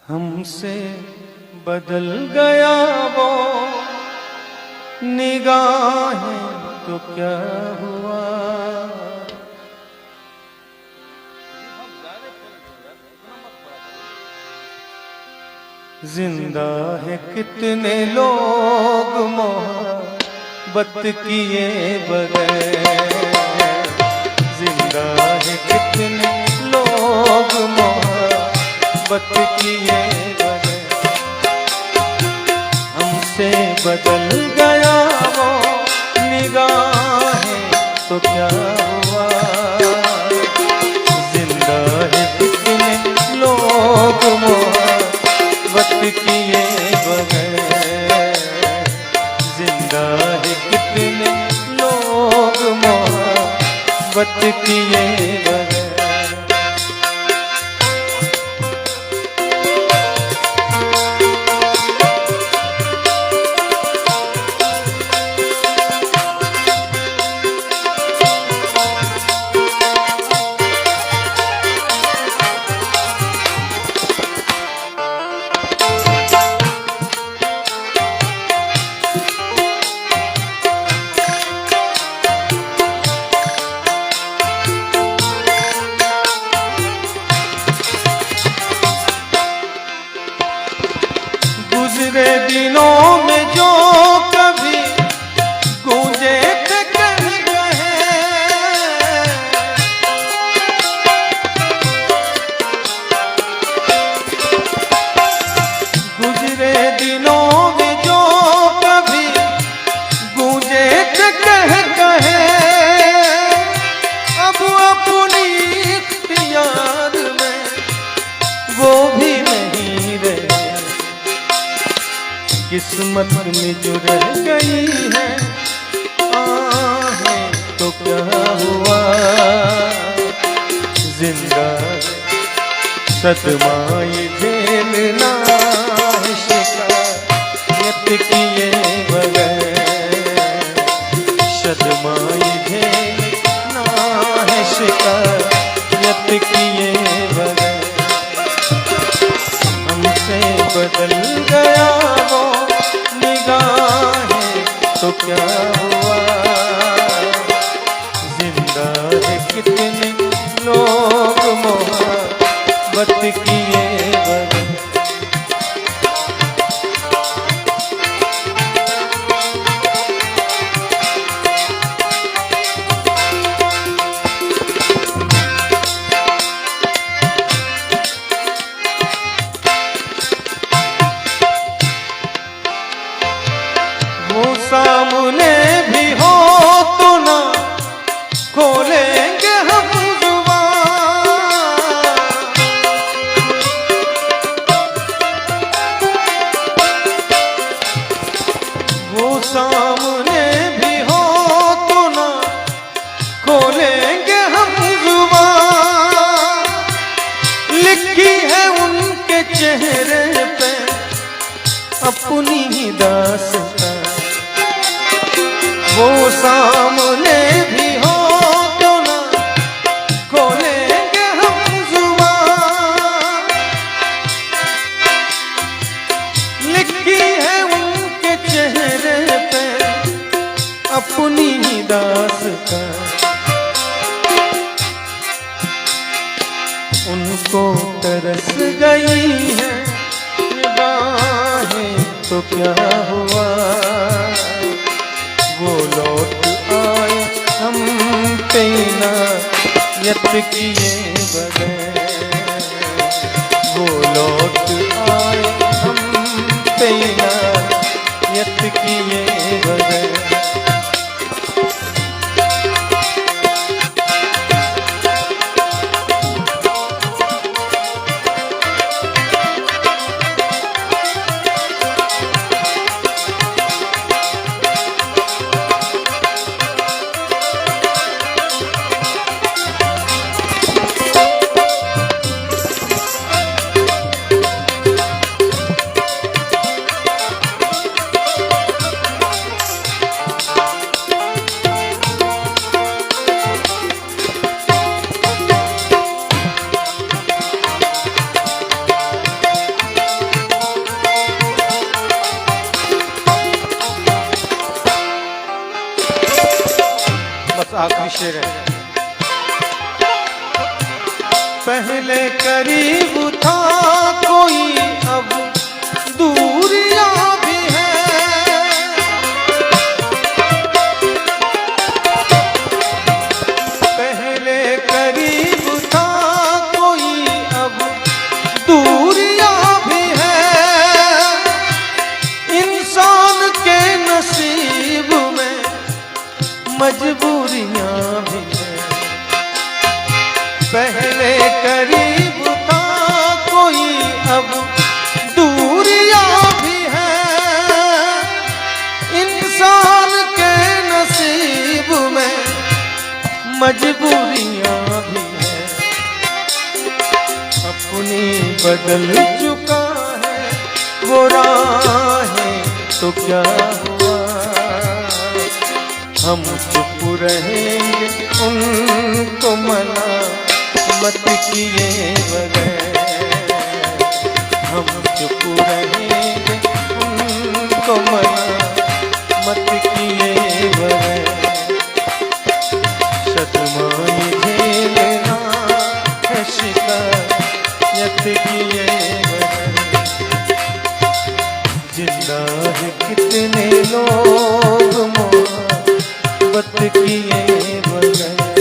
हमसे बदल गया वो निगाहें तो क्या हुआ। जिंदा है कितने लोग मोहब्बत किए बगैर, जिंदा है कितने लोग मोहब्बत किए बगैर। हमसे बदल गया वो निगाहें तो क्या हुआ। जिंदा है कितने लोग मोहब्बत किए बगैर, जिंदा है कितने लोग मोहब्बत किए बगैर। गुज़रे दिनों में जो कभी गूंजे थे कह कहे, गुज़रे दिनों में जो कभी गूंजे थे कह कहे, अब अपनी याद में वो भी नहीं रहे। किस्मत में जो रह गई है आहें तो क्या हुआ। जिंदा सदमाए झेलना है शिकायत किए बगैर, सदमाए झेलना है शिकायत किए बगैर। हमसे बदल गया वो निगाहें तो क्या हुआ। जिंदा है कितने लोग मोहब्बत किए बगैर। सामने भी हो तो ना खोलेंगे हम जुबान, वो सामने भी हो तो ना खोलेंगे हम जुबान। लिखी है उनके चेहरे पे अपनी ही दास्तां, वो सामने भी हो तो ना खोलेंगे हम जुबान। लिखी है उनके चेहरे पे अपनी ही दास्तां। उनको तरस गई है निगाहें तो क्या हुआ। वो लौट आए हम पे इनायत किए बगैर, वो लौट आए हम पे इनायत किए बगैर। आखिरी शेर है। पहले करीब था कोई अब दूरियां भी है। पहले करीब था कोई अब दूरियां भी है। इंसान के नसीब में मजबूरियां भी है। पहले करीब था कोई अब दूरियां भी है। इंसान के नसीब में मजबूरियां भी है। अपनी बदल चुका है वो राहें तो क्या हुआ। हम चुप रहेंगे उनको मना मत किए बगैर। हम चुप रहेंगे उनको मना मत किए बगैर। सदमाए झेलना है शिकायत किए बगैर। जिंदा है कितने लोग मोहब्बत किए बगैर।